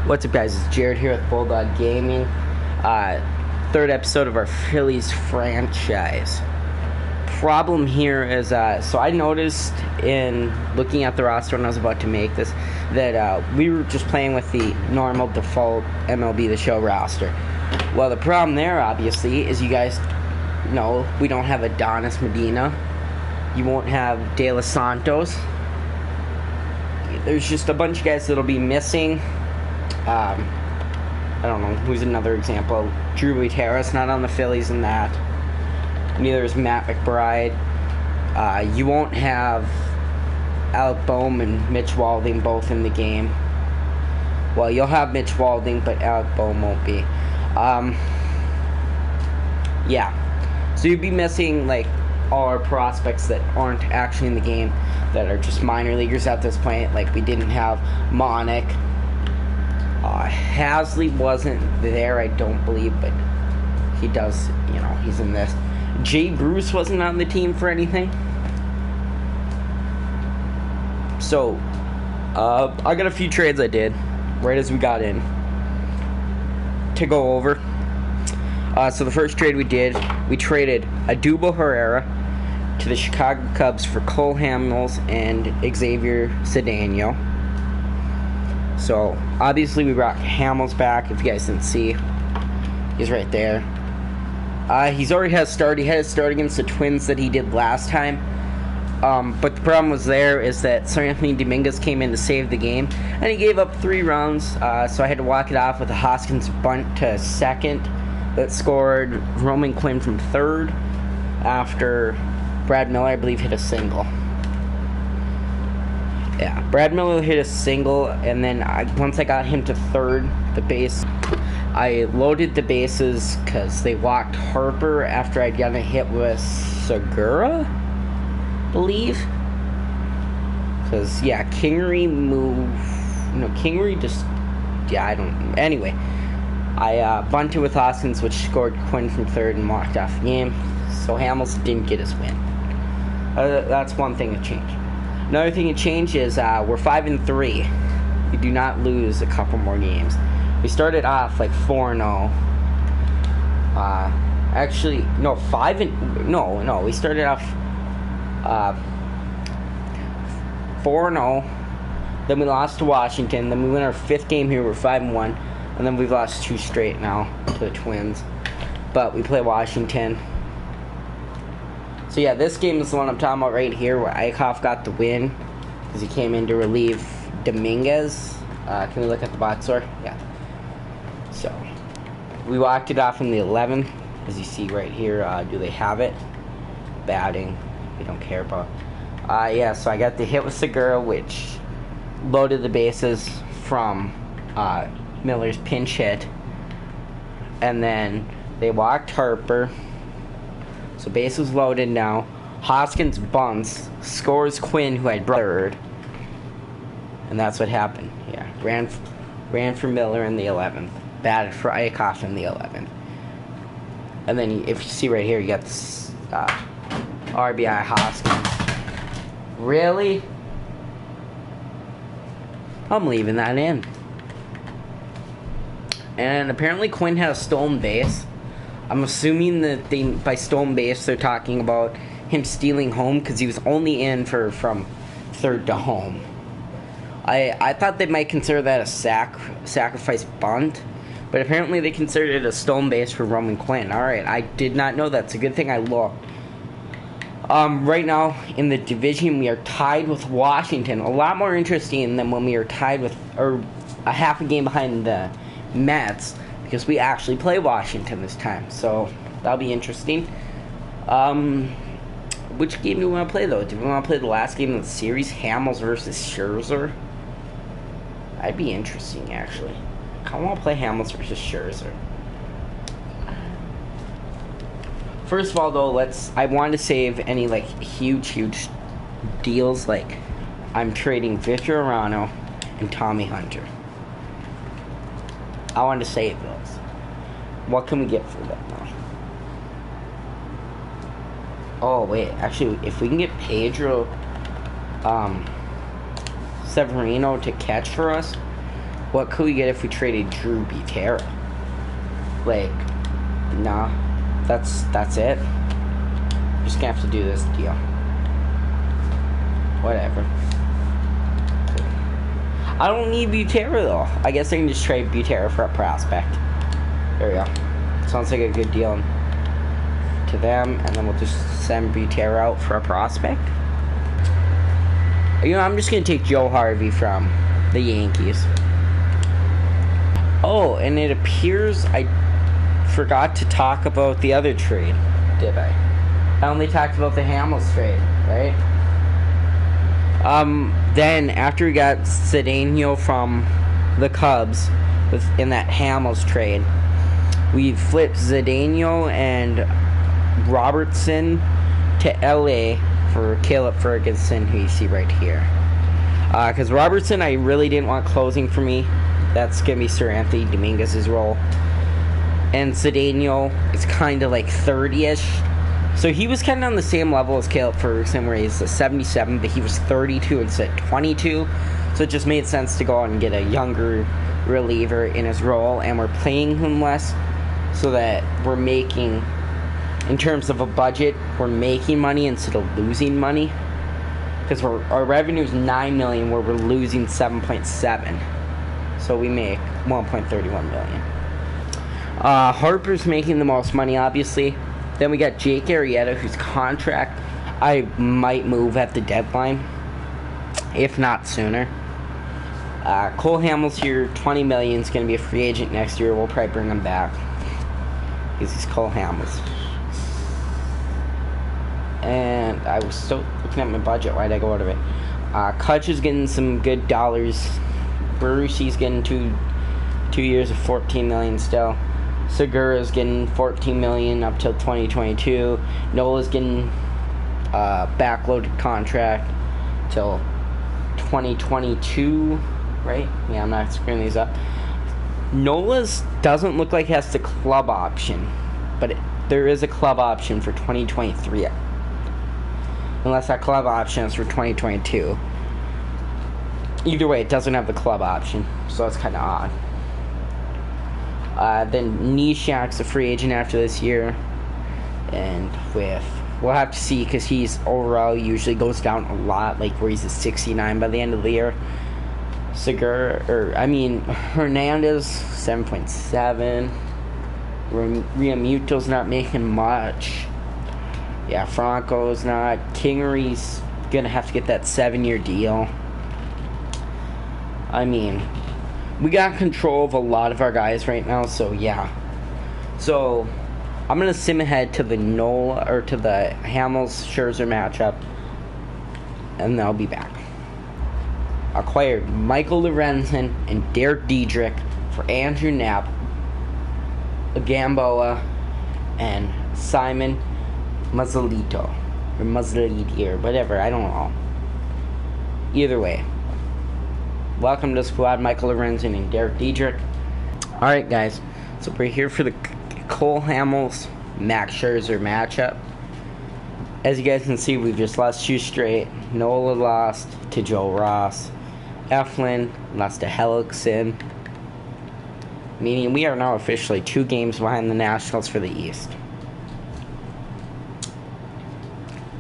What's up, guys? It's Jared here with Bulldog Gaming. Third episode of our Phillies franchise. Problem here is, so I noticed in looking at the roster when I was about to make this that we were just playing with the normal default MLB The Show roster. Well, the problem there, obviously, is you guys know we don't have Adonis Medina. You won't have De Los Santos. There's just a bunch of guys that'll be missing. I don't know, who's another example? Drew Gutierrez, not on the Phillies in that. Neither is Matt McBride. You won't have Alec Boehm and Mitch Walding both in the game. Well, you'll have Mitch Walding, but Alec Boehm won't be. Yeah. So you'd be missing, like, all our prospects that aren't actually in the game, that are just minor leaguers at this point. Like, we didn't have Monick. Hasley wasn't there, I don't believe, but he does, he's in this. Jay Bruce wasn't on the team for anything. So, I got a few trades I did right as we got in to go over. So the first trade we did, we traded Adubo Herrera to the Chicago Cubs for Cole Hamels and Xavier Cedeno. So, obviously, we brought Hamels back. If you guys didn't see, he's right there. He's already had a start. He had a start against the Twins that he did last time. But the problem was there is that Sir Anthony Dominguez came in to save the game, and he gave up 3 runs. So I had to walk it off with a Hoskins bunt to second that scored Roman Quinn from third after Brad Miller, I believe, hit a single. Yeah, Brad Miller hit a single, and then once I got him to third, the base, I loaded the bases because they walked Harper after I'd gotten a hit with Segura, believe. Because, yeah, Kingery just, I don't, anyway. I bunted with Hoskins, which scored Quinn from third and walked off the game, so Hamels didn't get his win. That's one thing that changed. Another thing that changed is we're 5-3. We do not lose a couple more games. We started off like 4-0. Actually, no, we started off 4-0. Then we lost to Washington. Then we win our 5th game here. We're 5-1, and then we've lost 2 straight now to the Twins. But we play Washington. So yeah, this game is the one I'm talking about right here, where Eichhoff got the win because he came in to relieve Dominguez. Can we look at the box score? Yeah. So we walked it off in the 11th, as you see right here. Do they have it? Batting. We don't care about. Yeah. So I got the hit with Segura, which loaded the bases from Miller's pinch hit, and then they walked Harper. So base was loaded now. Hoskins bunts, scores Quinn, who had third, and that's what happened. Yeah, ran for Miller in the 11th, batted for Eichhoff in the 11th, and then if you see right here, you got this RBI Hoskins. Really? I'm leaving that in. And apparently Quinn had a stolen base. I'm assuming that by stolen base, they're talking about him stealing home because he was only in from third to home. I thought they might consider that a sacrifice bunt, but apparently they considered it a stolen base for Roman Quinn. Alright, I did not know that. It's a good thing I looked. Right now, in the division, we are tied with Washington. A lot more interesting than when we were tied with, or a half a game behind the Mets, because we actually play Washington this time, so that'll be interesting. Which game do we want to play, though? Do we want to play the last game of the series, Hamels versus Scherzer? That'd be interesting, actually. I want to play Hamels versus Scherzer. First of all, though, I want to save any, like, huge deals, like I'm trading Victor Arano and Tommy Hunter. I want to save those. What can we get for that now? Oh, wait. Actually, if we can get Pedro Severino to catch for us, What could we get if we traded Drew Butera? Like, nah. That's it. Just gonna have to do this deal. Whatever. I don't need Butera though. I guess I can just trade Butera for a prospect. There we go. Sounds like a good deal to them, and then we'll just send Butera out for a prospect. You know, I'm just gonna take Joe Harvey from the Yankees. Oh, and it appears I forgot to talk about the other trade, did I? I only talked about the Hamels trade, right? Then after we got Cedeno from the Cubs in that Hamels trade, we flipped Cedeno and Robertson to LA for Caleb Ferguson, who you see right here. Because Robertson, I really didn't want closing for me. That's going to be Sir Anthony Dominguez's role. And Cedeno is kind of like 30-ish. So he was kind of on the same level as Caleb Ferguson, where he's a 77, but he was 32 instead of 22. So it just made sense to go out and get a younger reliever in his role, and we're paying him less so that we're making, in terms of a budget, we're making money instead of losing money. Because our revenue is $9 million, where we're losing 7.7. So we make $1.31 million. Harper's making the most money, obviously. Then we got Jake Arrieta, whose contract I might move at the deadline, if not sooner. Cole Hamels here, $20 million, is going to be a free agent next year. We'll probably bring him back because he's Cole Hamels. And I was still looking at my budget. Why did I go out of it? Kutch is getting some good dollars. Berusi's getting two years of $14 million still. Segura's getting $14 million up till 2022. Nola's getting a backloaded contract till 2022, right? Yeah, I'm not screwing these up. Nola's doesn't look like it has the club option, but there is a club option for 2023. Unless that club option is for 2022. Either way, it doesn't have the club option, so it's kind of odd. Then Nishak's a free agent after this year, and we'll have to see, because he's overall usually goes down a lot, like where he's a 69 by the end of the year. Hernandez 7.7. Realmuto's not making much. Yeah, Franco's not. Kingery's gonna have to get that 7-year deal. We got control of a lot of our guys right now, so yeah. So I'm gonna sim ahead to the Hamels Scherzer matchup, and then I'll be back. Acquired Michael Lorenzen and Derek Diedrich for Andrew Knapp, Gamboa, and Simon Mazzolito, or Mazzoliti, or whatever, I don't know. Either way, welcome to the squad, Michael Lorenzen and Derek Diedrich. Alright guys, so we're here for the Cole Hamels Max Scherzer matchup. As you guys can see, we've just lost 2 straight. Nola lost to Joe Ross. Eflin lost to Hellickson. Meaning we are now officially 2 games behind the Nationals for the East.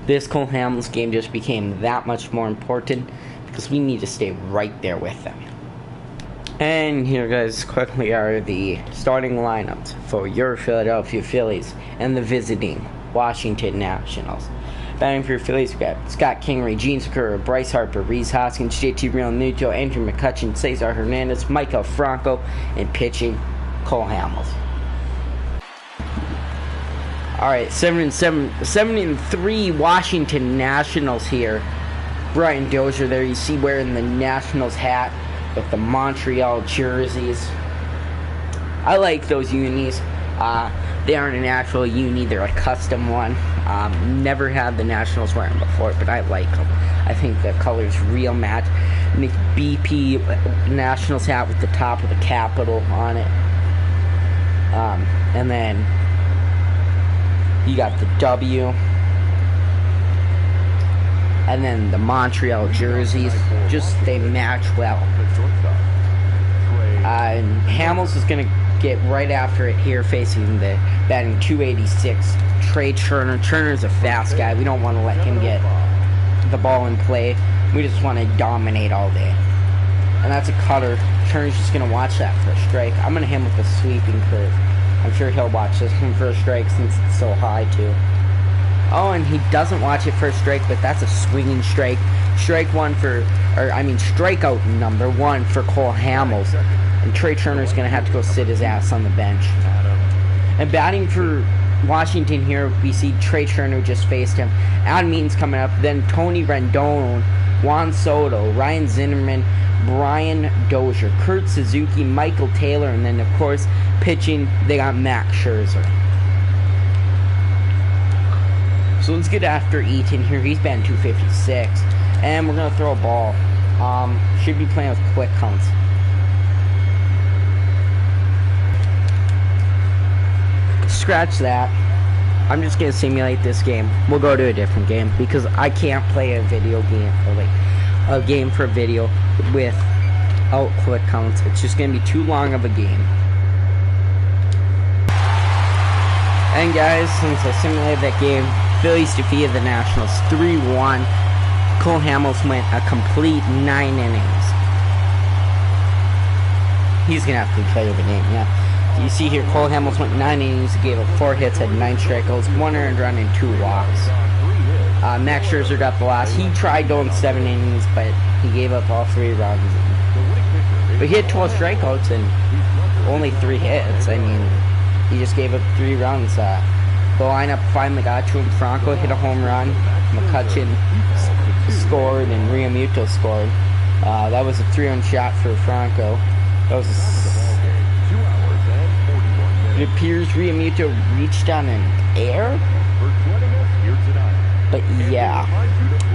This Cole Hamels game just became that much more important because we need to stay right there with them. And here, guys, quickly are the starting lineups for your Philadelphia Phillies and the visiting Washington Nationals. Batting for your Phillies, we got Scott Kingery, Gene Segura, Bryce Harper, Rhys Hoskins, JT Realmuto, Andrew McCutchen, Cesar Hernandez, Michael Franco, and pitching Cole Hamels. Alright, 7-3 Washington Nationals here. Brian Dozier there, you see wearing the Nationals hat with the Montreal jerseys. I like those unis. They aren't an actual uni, they're a custom one. Never had the Nationals wear them before, but I like them. I think the colors real match. And the BP Nationals hat with the top of the capital on it. And then you got the W. And then the Montreal jerseys. Just, they match well. And Hamels is going to get right after it here, facing the batting 286 Trey Turner. Turner's a fast guy. We don't want to let him get the ball in play. We just want to dominate all day. And that's a cutter. Turner's just going to watch that for a strike. I'm going to hit him with a sweeping curve. I'm sure he'll watch this one for a strike since it's so high too. Oh, and he doesn't watch it for a strike, but that's a swinging strike. Strikeout number 1 for Cole Hamels. And Trey Turner's going to have to go sit his ass on the bench. And batting for Washington here, we see Trey Turner just faced him. Adam Means coming up, then Tony Rendon, Juan Soto, Ryan Zinnerman, Brian Dozier, Kurt Suzuki, Michael Taylor, and then of course pitching they got Max Scherzer. So let's get after Eaton here. He's batting 256, and we're gonna throw a ball. Should be playing with quick counts. Scratch that. I'm just gonna simulate this game. We'll go to a different game because I can't play a video game or like a game for video without quick counts. It's just gonna be too long of a game. And guys, since I simulated that game, Phillies defeated the Nationals 3-1. Cole Hamels went a complete 9 innings. He's gonna have to play over 8, yeah. You see here, Cole Hamels went 9 innings, gave up 4 hits, had 9 strikeouts, 1 earned run, and 2 walks. Max Scherzer got the last. He tried going 7 innings, but he gave up all 3 runs. But he had 12 strikeouts and only 3 hits. I mean, he just gave up 3 runs. The lineup finally got to him. Franco hit a home run. McCutchen scored, and Realmuto scored. That was a 3-run shot for Franco. That was it appears Realmuto reached on an air. But yeah,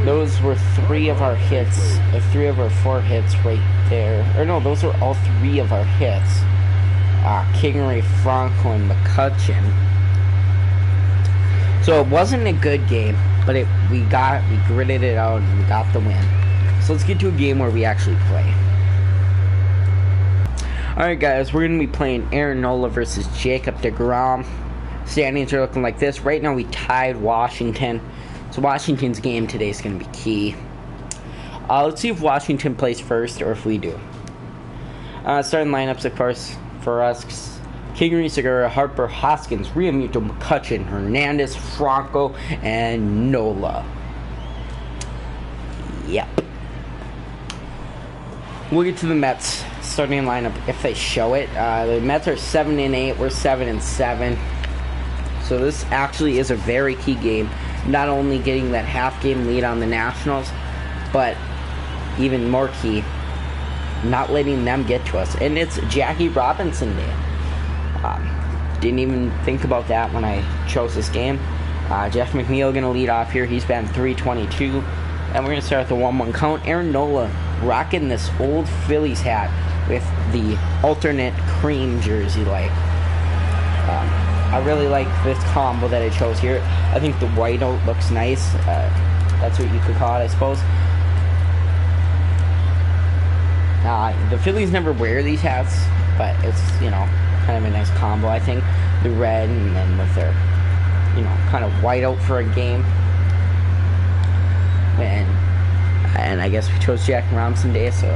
those were 3 of our hits, 3 of our 4 hits right there. Or no, those were all 3 of our hits. Kingery, Franco, and McCutchen. So it wasn't a good game, but we gritted it out and we got the win. So let's get to a game where we actually play. Alright guys, we're going to be playing Aaron Nola versus Jacob deGrom. Standings are looking like this. Right now we tied Washington. So Washington's game today is going to be key. Let's see if Washington plays first or if we do. Starting lineups, of course, for us. Kingery, Segura, Harper, Hoskins, Realmuto, McCutchen, Hernandez, Franco, and Nola. Yep. We'll get to the Mets starting lineup if they show it. The Mets are 7-8. We're 7-7. So this actually is a very key game. Not only getting that half-game lead on the Nationals, but even more key, not letting them get to us. And it's Jackie Robinson Day. Didn't even think about that when I chose this game. Jeff McNeil going to lead off here. He's been 322. And we're going to start with the 1-1 count. Aaron Nola rocking this old Phillies hat with the alternate cream jersey like. I really like this combo that I chose here. I think the whiteout looks nice. That's what you could call it, I suppose. The Phillies never wear these hats, but it's, you know, kind of a nice combo, I think. The red and then with their, you know, kind of whiteout for a game. And I guess we chose Jack Robinson Day, so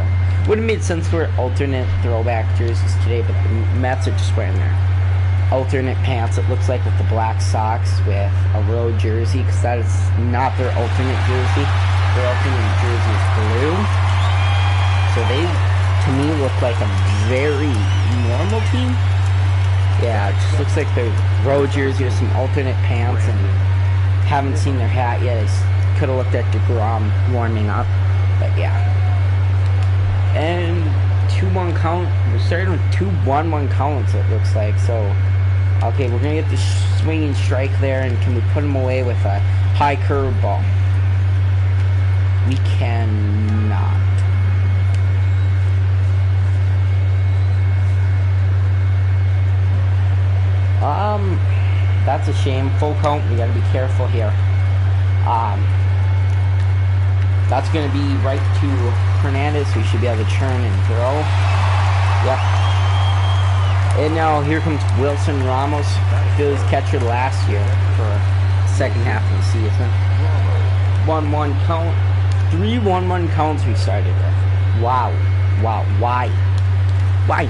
would have made sense for alternate throwback jerseys today, but the Mets are just wearing their alternate pants, it looks like, with the black socks with a road jersey, because that is not their alternate jersey. Their alternate jersey is blue. So they, to me, look like a very normal team. Yeah, it just looks like their road jersey with some alternate pants, and haven't seen their hat yet. I could have looked at deGrom warming up, but yeah. And 2-1 count. We're starting with 2 1-1 counts, it looks like. So, okay, we're going to get the swinging strike there, and can we put him away with a high curveball? We cannot. That's a shame. Full count. We got to be careful here. That's going to be right to Hernandez. We should be able to turn and throw. Yep. And now here comes Wilson Ramos, Phillies catcher last year for the second half of the season. 1-1 count. 3 1-1 counts we started with. Wow. Wow. Why? Why?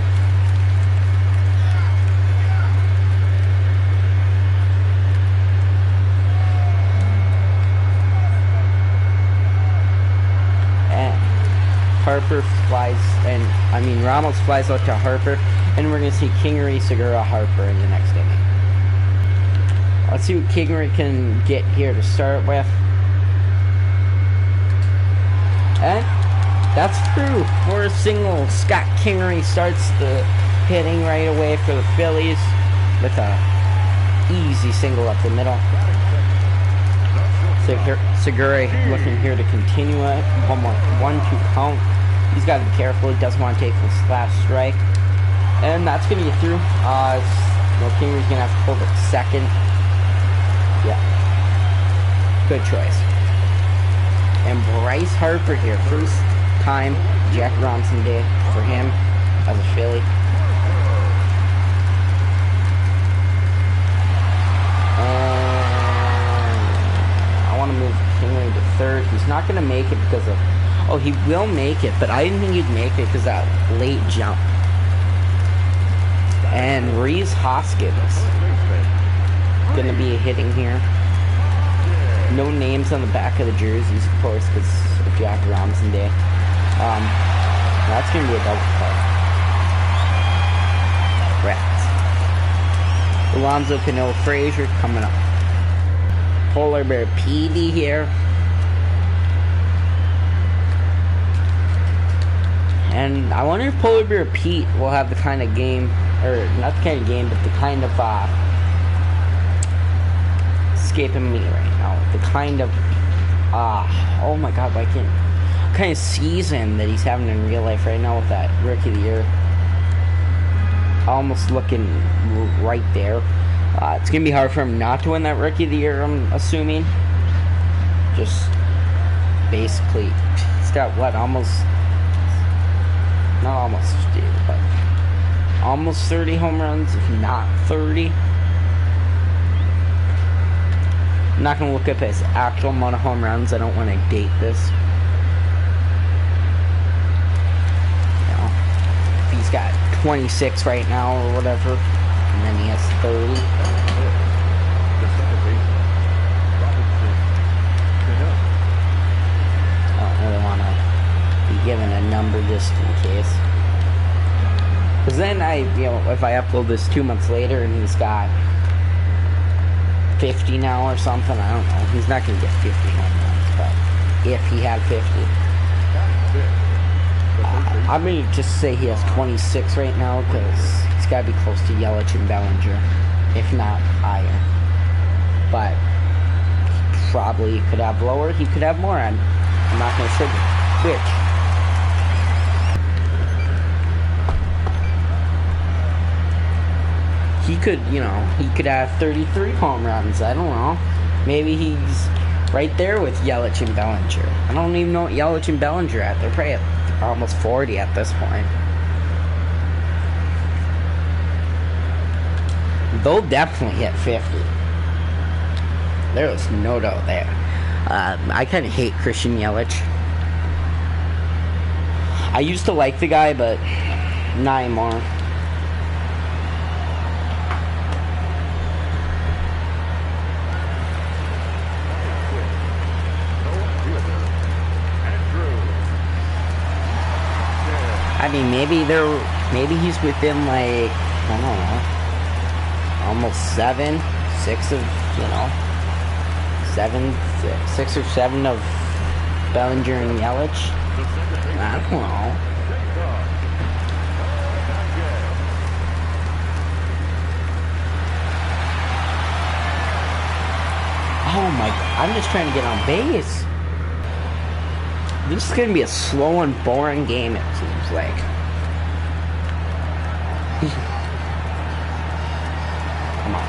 Harper flies, Ramos flies out to Harper, and we're going to see Kingery, Segura, Harper in the next inning. Let's see what Kingery can get here to start with. And that's through for a single. Scott Kingery starts the hitting right away for the Phillies with a easy single up the middle. Segura looking here to continue it. 1-2 count. He's got to be careful. He doesn't want to take this last strike. And that's going to get through. Kingery's going to have to hold it second. Yeah. Good choice. And Bryce Harper here. First time Jack Robinson Day for him as a Philly. Move Kingery to third. He's not going to make it because of... Oh, he will make it, but I didn't think he'd make it because of that late jump. And Reese Hoskins going to be hitting here. No names on the back of the jerseys, of course, because of Jack Robinson Day. That's going to be a double play. Rats. Alonzo Cano Frazier coming up. Polar Bear PD here. And I wonder if Polar Bear Pete will have the kind of game, or not the kind of game, but the kind of, escaping me right now. The kind of, oh my god, why can't, what kind of season that he's having in real life right now with that Rookie of the Year. Almost looking right there. It's going to be hard for him not to win that Rookie of the Year, I'm assuming. Just basically, he's got what, not almost 50, but almost 30 home runs, if not 30. I'm not going to look up his actual amount of home runs. I don't want to date this. You know, if he's got 26 right now or whatever, and then he has 30. Given a number just in case, because then if I upload this 2 months later and he's got 50 now or something, I don't know, he's not going to get 50 home runs, but if he had 50, I'm going to just say he has 26 right now, because he's got to be close to Yelich and Bellinger, if not higher, but he probably could have lower, he could have more, I'm not going to say which. He could, he could have 33 home runs. I don't know. Maybe he's right there with Yelich and Bellinger. I don't even know what Yelich and Bellinger are at. They're probably at almost 40 at this point. They'll definitely hit 50. There's no doubt there. I kind of hate Christian Yelich. I used to like the guy, but not anymore. I mean, maybe he's within, like, I don't know, almost 6 of, 6 or 7 of Bellinger and Yelich. I don't know. Oh my god, I'm just trying to get on base. This is going to be a slow and boring game, it seems like. Come on.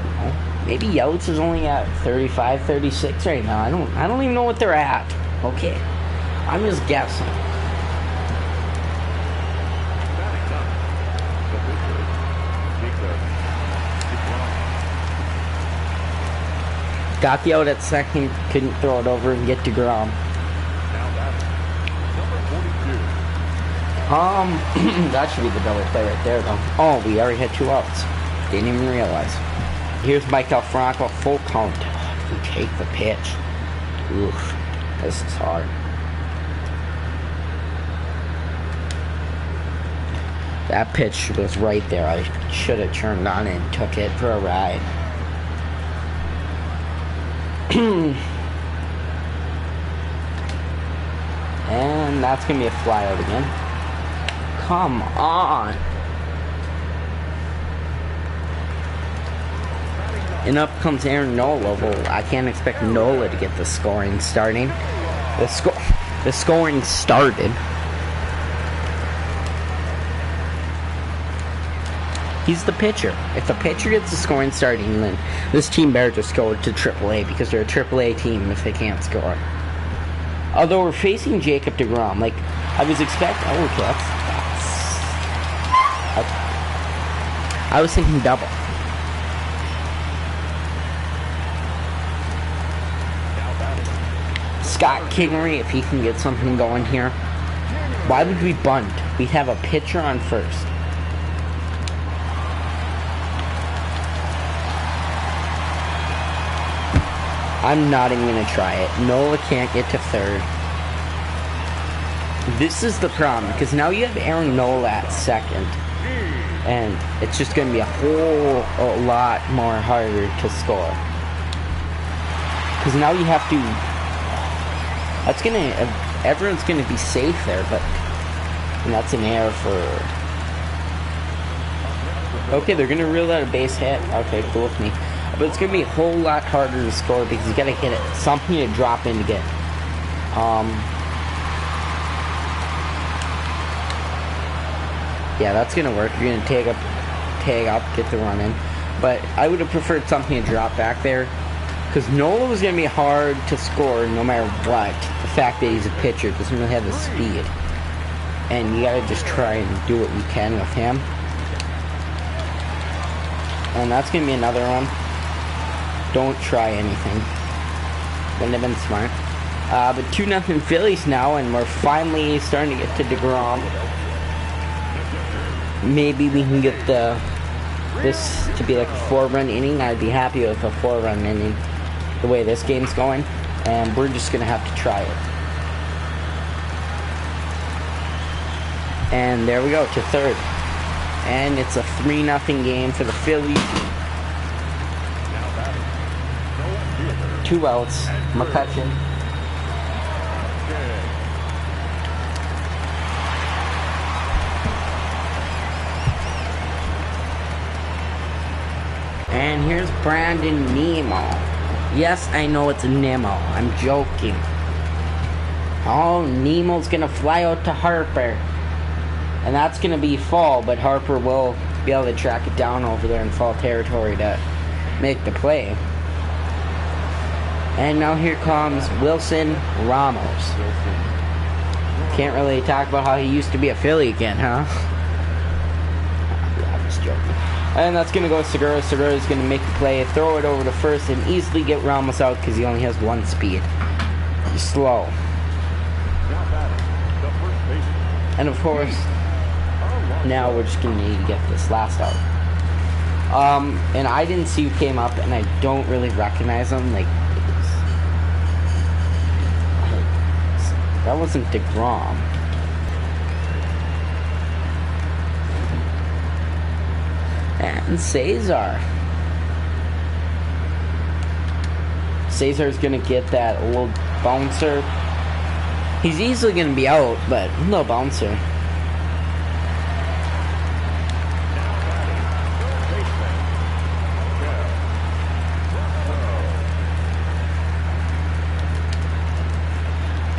I don't know. Maybe Yelich is only at 35, 36 right now. I don't even know what they're at. Okay. I'm just guessing. Got the out at second, couldn't throw it over and get to Grom. That should be the double play right there, though. Oh, we already had 2 outs. Didn't even realize. Here's Michael Franco, full count. We take the pitch. Oof, this is hard. That pitch was right there. I should have turned on it and took it for a ride. And that's going to be a flyout again. Come on. And up comes Aaron Nola. Well, I can't expect Nola to get the scoring starting. The scoring started. He's the pitcher. If the pitcher gets the scoring starting, then this team better just go to AAA because they're a AAA team if they can't score. Although we're facing Jacob deGrom, like I was expecting. Oh, okay, I was thinking double. Scott Kingery, if he can get something going here. Why would we bunt? We'd have a pitcher on first. I'm not even going to try it. Nola can't get to third. This is the problem, because now you have Aaron Nola at second. And it's just going to be a lot more harder to score. Because now you have to... That's going to... Everyone's going to be safe there, but... And that's an error for... Okay, they're going to reel out a base hit. Okay, cool with me. But it's going to be a whole lot harder to score because you got to get it, something to drop in to get. Yeah, that's going to work. You're going to tag up, get the run in. But I would have preferred something to drop back there because Nola was going to be hard to score no matter what. The fact that he's a pitcher doesn't really have the speed. And you got to just try and do what you can with him. And that's going to be another one. Don't try anything. Wouldn't have been smart. But 2-0 Phillies now, and we're finally starting to get to deGrom. Maybe we can get this to be like a 4-run inning. I'd be happy with a 4-run inning the way this game's going. And we're just going to have to try it. And there we go, to third. And it's a 3-0 game for the Phillies. 2 outs. McCutcheon. And here's Brandon Nemo. Yes, I know it's Nemo. I'm joking. Oh, Nemo's gonna fly out to Harper. And that's gonna be fall, but Harper will be able to track it down over there in fall territory to make the play. And now here comes Wilson Ramos. Can't really talk about how he used to be a Philly again, huh? I'm just joking. And that's going to go Segura. Segura's going to make the play, throw it over to first, and easily get Ramos out because he only has 1 speed. He's slow. And of course, now we're just going to need to get this last out. And I didn't see who came up, and I don't really recognize him. Like, that wasn't deGrom. And Cesar. Cesar's gonna get that old bouncer. He's easily gonna be out, but no bouncer.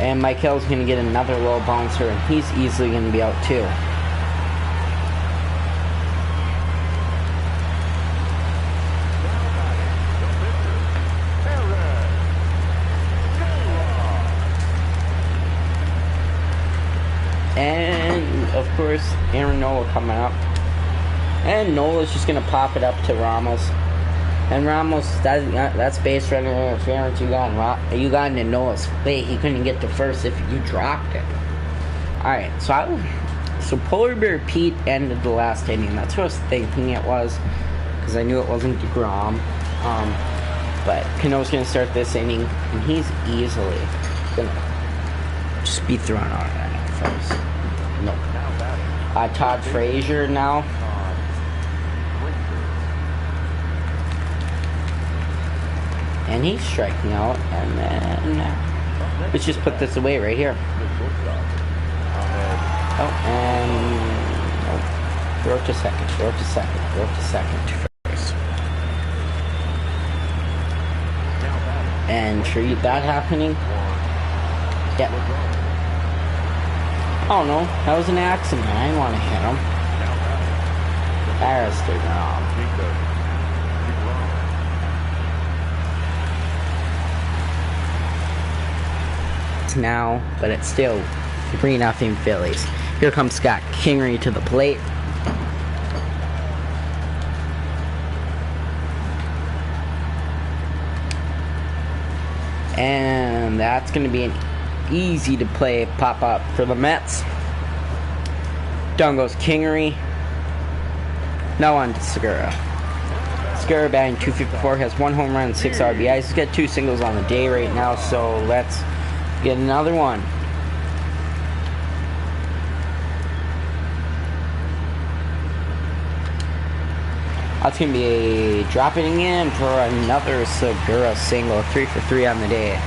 And Michael's going to get another low bouncer, and he's easily going to be out too. course, Aaron Nola coming up. And Nola's just going to pop it up to Ramos. And Ramos, that's base running interference. You got into Nola's plate. He couldn't get to first if you dropped it. Alright, so Polar Bear Pete ended the last inning. That's what I was thinking it was, because I knew it wasn't DeGrom. But Cano's going to start this inning, and he's easily going to just be thrown out of that first. No. Todd Frazier now. And he's striking out, and then let's just put this away right here. Throw it to second, throw it to second, throw it to second first. And treat that happening. Yep. Oh no, that was an accident. I didn't want to hit him. There's DeGrom. Now, but it's still 3-0 Phillies. Here comes Scott Kingery to the plate. And that's going to be an easy to play pop up for the Mets. Down goes Kingery. Now on to Segura. Segura batting .254, has 1 home run and 6 RBIs. He's got 2 singles on the day right now, so let's get another one. That's going to be a drop it in for another Segura single. 3 for 3 on the day.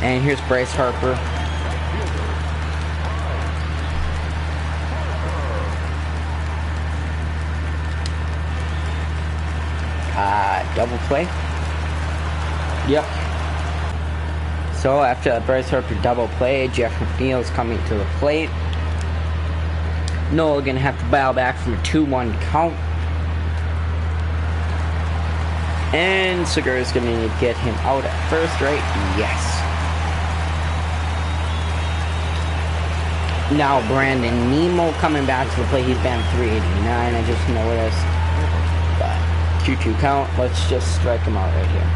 And here's Bryce Harper. Double play. Yep. So after Bryce Harper double play, Jeff McNeil's coming to the plate. Nola gonna have to bow back from a 2-1 count. And Segura's gonna need to get him out at first, right? Yes. Now Brandon Nimmo coming back to the plate. He's been 389, I just noticed. But 2-2 count. Let's just strike him out right here.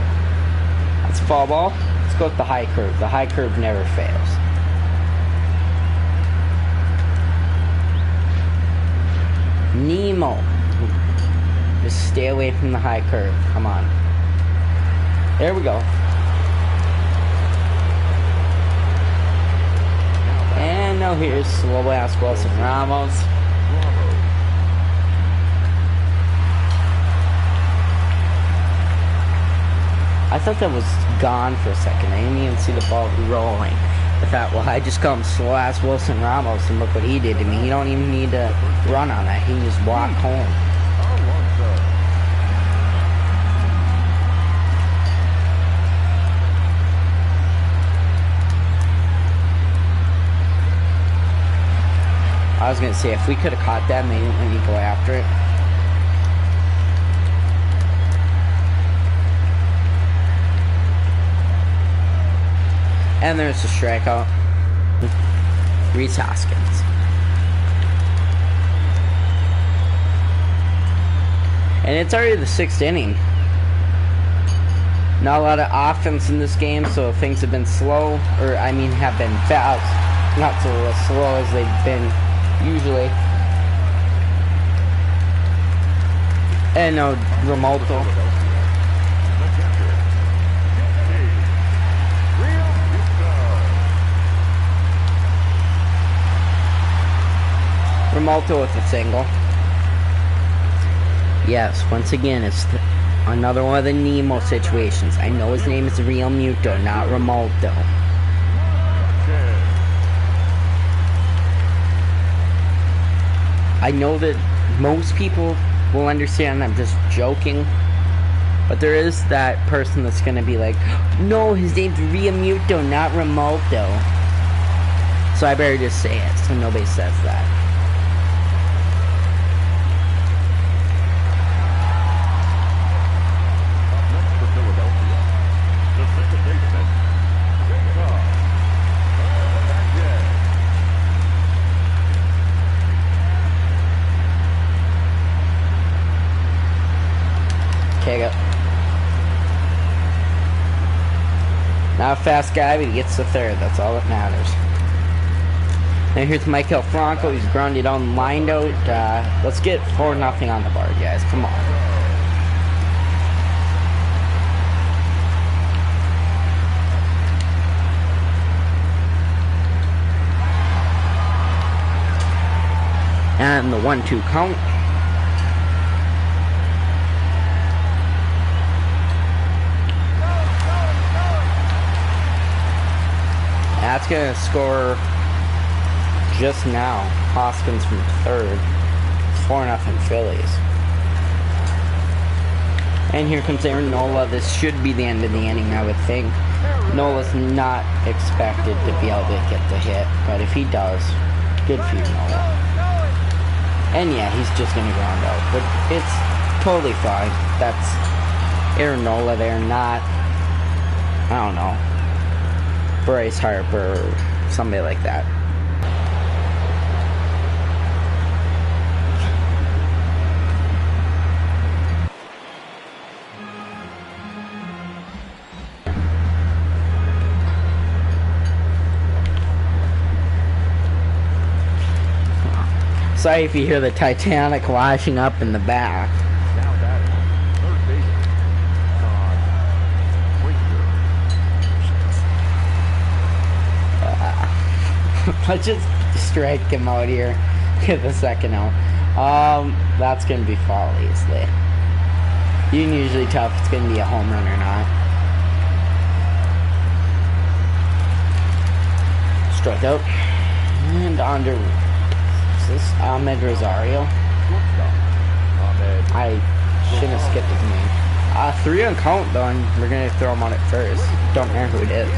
That's a foul ball. Let's go with the high curve. The high curve never fails. Nimmo. Just stay away from the high curve. Come on. There we go. And now here's slow ass Wilson Ramos. I thought that was gone for a second. I didn't even see the ball rolling. I thought, well, I just call him slow ass Wilson Ramos, and look what he did to me. He don't even need to run on that. He can just walk home. I was gonna say, if we could have caught that, maybe we go after it. And there's a strikeout. Reese Hoskins. And it's already the 6th inning. Not a lot of offense in this game, so things have been slow, or I mean have been fast. Not so slow as they've been usually. And no, Romaldo. Romaldo with a single. Yes, once again, it's another one of the Nemo situations. I know his name is Real Muto, not Romaldo. I know that most people will understand I'm just joking, but there is that person that's going to be like, no, his name's Real Muto, not Romaldo. So I better just say it so nobody says that. take it. Not a fast guy, but he gets the third. That's all that matters. And here's Michael Franco. He's grounded on, lined out. Let's get 4-0 on the board, guys. Come on. And the 1-2 count. That's going to score just now. Hoskins from third. 4-0 Phillies. And here comes Aaron Nola. This should be the end of the inning, I would think. Nola's not expected to be able to get the hit, but if he does, good for you, Nola. And yeah, he's just going to ground out, but it's totally fine. That's Aaron Nola there, not, I don't know, Bryce Harper or somebody like that. Sorry if you hear the Titanic washing up in the back. Now batting, third baseman, Let's just strike him out here. Get the second out. That's gonna be foul easily. You can usually tell if it's gonna be a home run or not. Strike out. And under. Is this Ahmed Rosario? I shouldn't have skipped his name. 3 on count though, and we're gonna throw him on it first. Don't care who it is.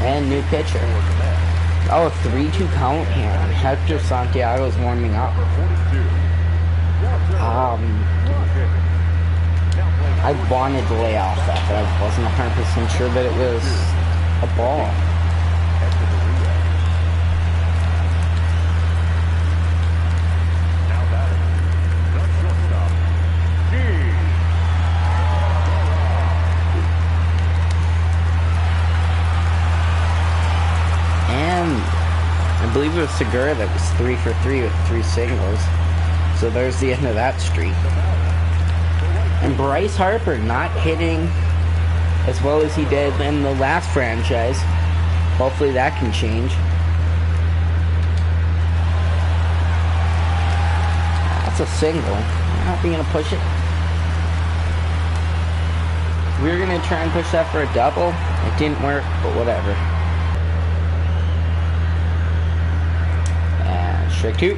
And new pitcher. Oh, 3-2 count here. Hector Santiago's warming up. I wanted to lay off that, but I wasn't 100% sure that it was a ball. I believe it was Segura that was 3 for 3 with 3 singles. So there's the end of that streak. And Bryce Harper not hitting as well as he did in the last franchise. Hopefully that can change. That's a single. How are we going to push it? We were going to try and push that for a double. It didn't work, but whatever. Strike 2.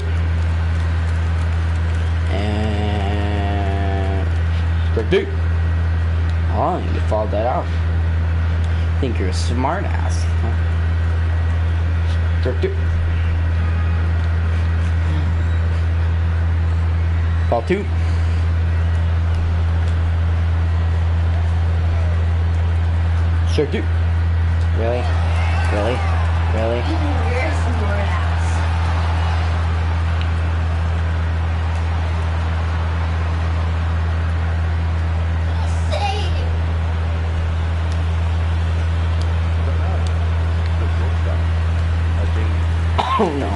And strike 2. Oh, you fouled that out. I think you're a smart ass. Huh? Strike 2. Ball 2. Strike 2. Really? Really? Really? You're a smart ass. Oh no.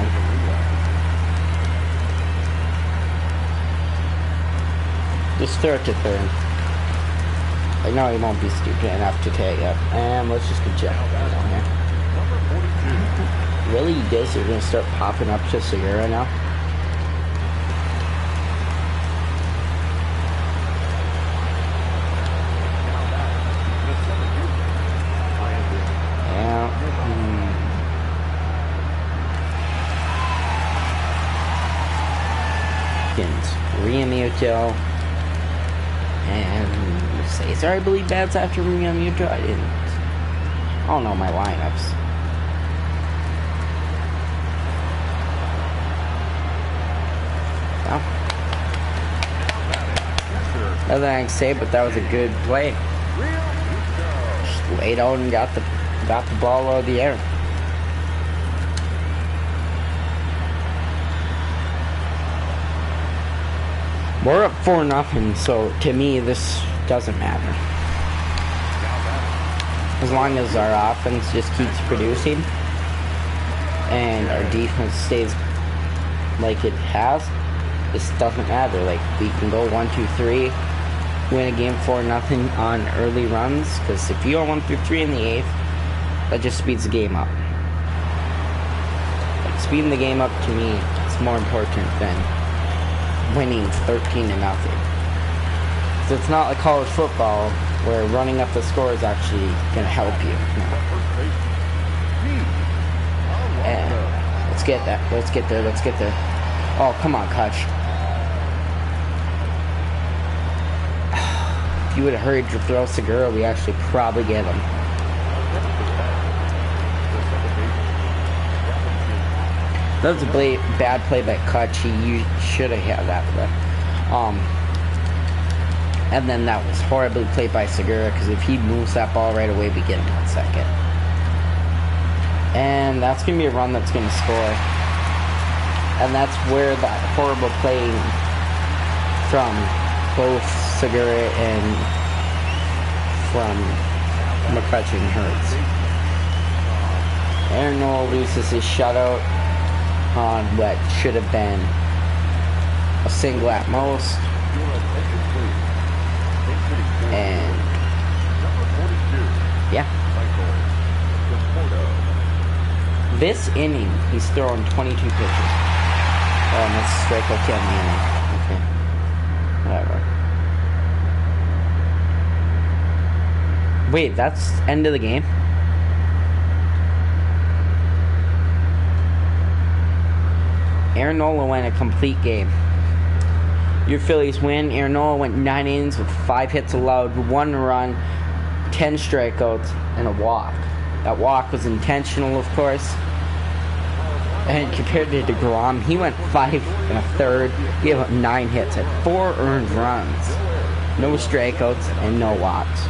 Just throw it to third. I know he won't be stupid enough to take it. And let's just get Jeff down here. Really, you guys are gonna start popping up to Segura now? Realmuto and Cesar, I believe bats after Realmuto. I don't know my lineups. Well, nothing I can say, but that was a good play. Just laid out and got the ball out of the air. We're up 4-0, so to me this Doesn't matter. As long as our offense just keeps producing and our defense stays like it has, this doesn't matter. Like, we can go 1-2-3, win a game 4-0 on early runs, because if you go 1-3 in the 8th, that just speeds the game up. Like, speeding the game up, to me, is more important than winning 13-0. So it's not like college football where running up the score is actually going to help you. No. And let's get that. Let's get there. Let's get there. Oh, come on, Kutch. If you would have hurried your throw, Segura, we actually probably get him. That was a bad play by Kutch. He should have had that. But, and then that was horribly played by Segura, because if he moves that ball right away, we get him in second. And that's going to be a run that's going to score. And that's where that horrible playing from both Segura and from McCutcheon hurts. Aaron Noel loses his shutout on what should have been a single at most. And yeah, this inning he's throwing 22 pitches. Oh, and that's a strikeout to end the inning. Okay, whatever. Wait, that's end of the game? Aaron Nola went a complete game. Your Phillies win. Aaron Nola went 9 innings with 5 hits allowed, 1 run, 10 strikeouts, and a walk. That walk was intentional, of course. And compared to DeGrom, he went 5 1/3. He gave up 9 hits, had 4 earned runs, no strikeouts, and no walks.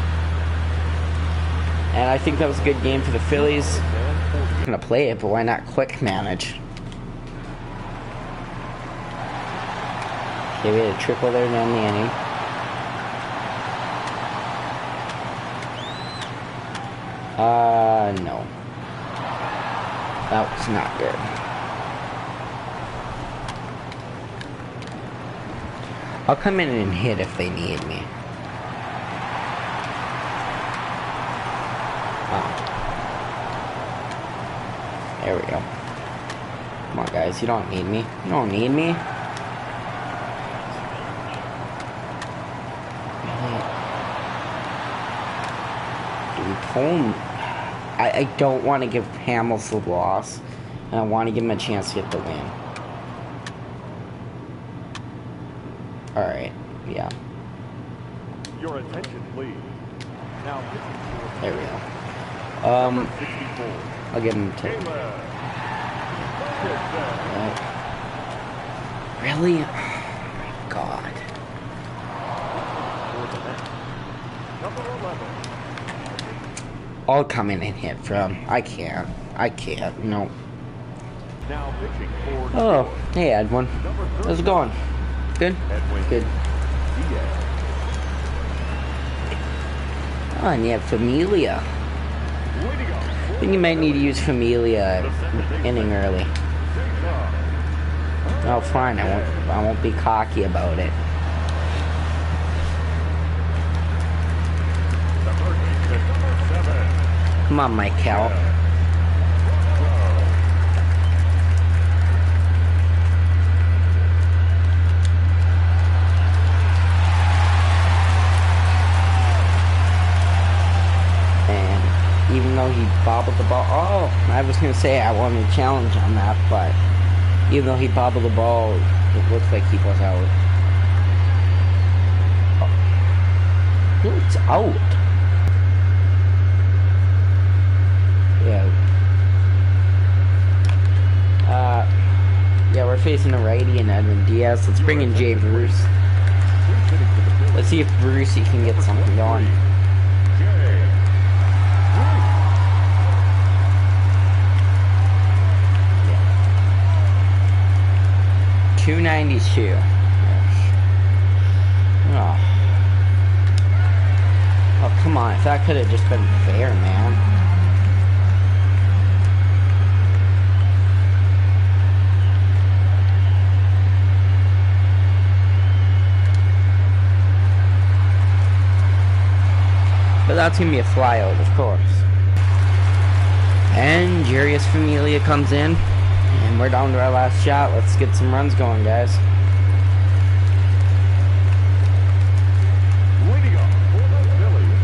And I think that was a good game for the Phillies. I'm gonna play it, but why not quick manage? Okay, we had a triple there down the inning. No. That was not good. I'll come in and hit if they need me. Oh. There we go. Come on, guys. You don't need me. You don't need me. I don't want to give Hamels the loss, and I want to give him a chance to get the win. Alright, yeah. Your attention, please. Now, there we go. I'll give him 2. Really? Oh my God. Number 11. I'll come in and hit from. I can't. No. Now pitching for Oh, hey, Edwin. How's it going? Good? Good. Oh, and you have Familia. I think you might need to use Familia inning early. Oh, fine. I won't be cocky about it. Come on, Mike Cal. And even though he bobbled the ball, oh, I was gonna say I wanted to challenge on that, but even though he bobbled the ball, it looks like he was out. Oh. He looks out. Yeah, we're facing a righty and Edwin Diaz. Let's bring in Jay Bruce. Let's see if Bruce can get something going. 292. Oh. That could have just been fair, man. But that's going to be a flyout, of course. And Jarius Familia comes in. And we're down to our last shot. Let's get some runs going, guys. Leading off for the Phillies,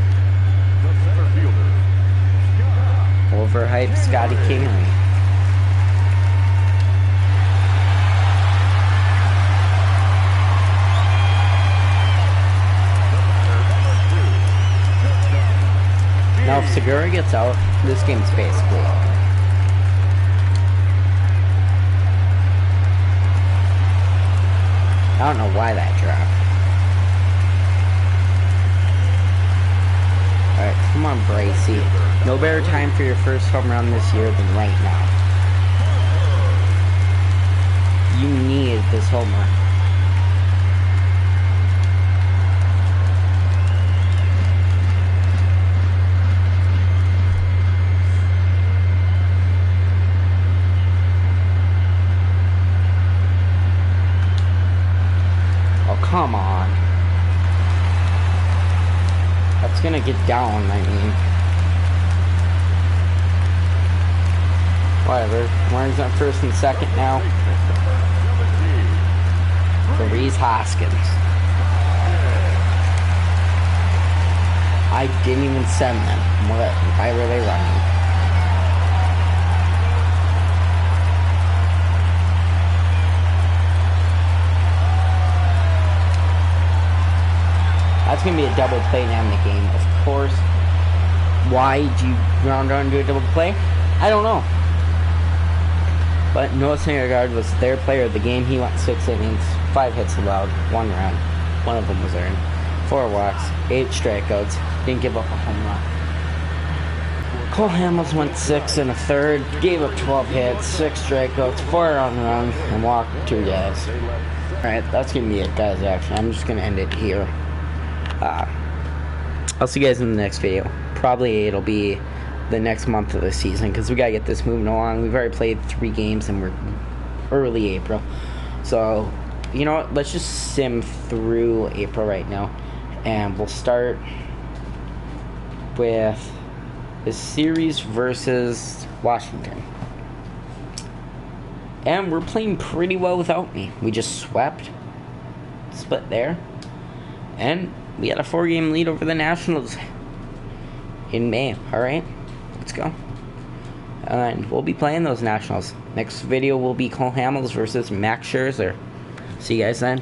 the center fielder, Overhyped Scotty Kingery. Now, if Segura gets out, this game's basically over. I don't know why that dropped. Alright, come on, Bracey. No better time for your first home run this year than right now. You need this home run. Come on. That's gonna get down, I mean. Whatever. Warren's on first and second now. For Reese Hoskins. I didn't even send them. Why were they running? That's going to be a double play to end the game, of course. Why do you round around and do a double play? I don't know. But Noah Syndergaard was their player of the game. He went 6 innings, 5 hits allowed, 1 run. One of them was earned. 4 walks, 8 strikeouts. Didn't give up a home run. Cole Hamels went 6 1/3, gave up 12 hits, 6 strikeouts, 4 runs, and walked 2 guys. Alright, that's going to be it, guys, actually. I'm just going to end it here. I'll see you guys in the next video. Probably it'll be the next month of the season because we gotta get this moving along. We've already played 3 games and we're early April. So, you know what? Let's just sim through April right now. And we'll start with the series versus Washington. And we're playing pretty well without me. We just swept. Split there. And we had a 4-game lead over the Nationals in May. Alright, let's go. And we'll be playing those Nationals. Next video will be Cole Hamels versus Max Scherzer. See you guys then.